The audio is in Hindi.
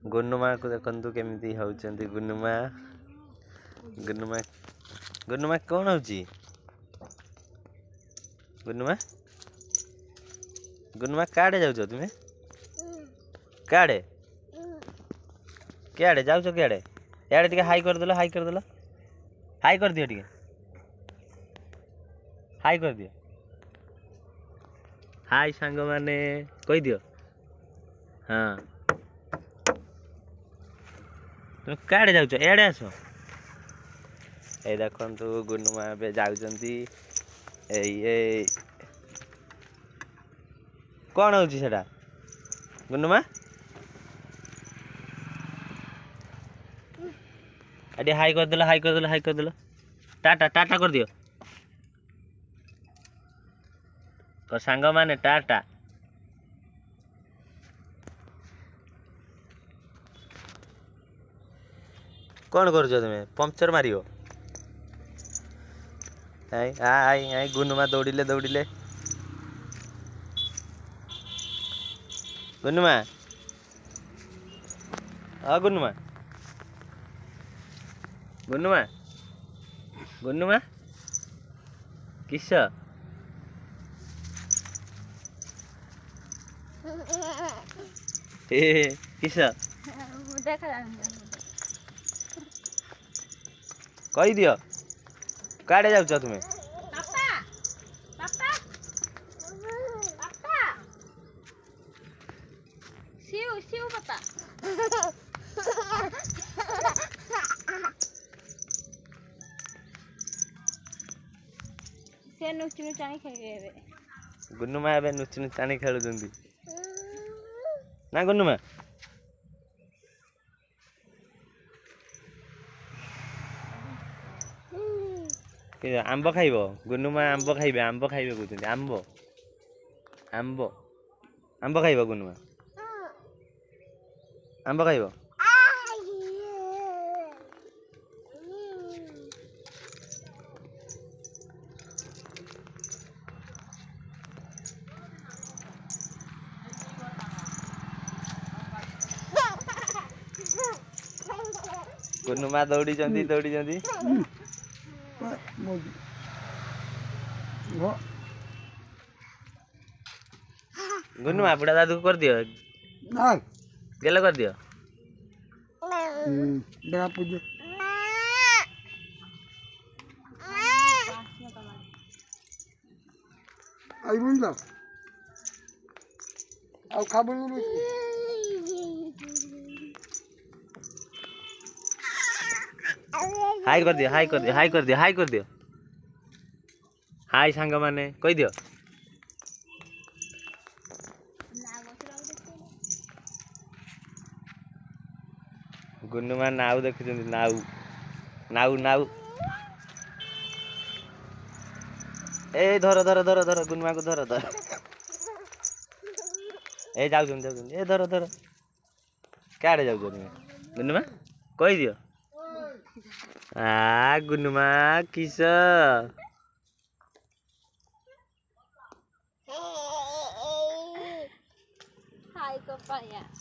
गुनुमा को देखु केमी होती गुनुमा गुनुमा गुनुमा कौन हो गुनुमा गुनुमा काड़े जाऊ तुम्हें काड़े क्या जाऊ क्या यार टे हाई करदेल हाई करदेल हाई कर दियो टे हाई कर दियो हाई सांग माने कही दियो हाँ तुम काड़े जाऊ एड़े आस ये देखु गुनुमा जाऊँगी कौन हो गुनुमा अरे हाई करदेल हाई करदेल हाई करदेल टाटा टाटा कर दियो सांग माने टाटा कौन कर तुम्हें पंक्चर मारियो आई आई आई गुनुमा दौड़िले दौड़िले गुनुमा गुनुमा गुनुमा गुनुमा किस किस कही दियो काड़े जाऊ तुम्हें गुनुमा ए नुचु नुचाणी खेलुं ना गुनुमा आंब खाइब गुनुमा आंब खाइबे कहते आंब आंब आंब खाइब गुनुमा आंब खाइब गुनुमा दौड़ी दौड़ी गुनुमा बुढ़ा दादू कर दियो गेलो कर दियो हाई कर दियो हाई कर दियो हाई कर दियो हाई कर दियो हाई सांग माने कही दियो गुनुमा नाउ देखुं नाउ नाउ नाउ ए धर धर धर धर गुनुमा को धर धर ए जाऊ ए धर धर क्या जाऊ गुनुमा कही दियो गुनुमा किस हाय को पाया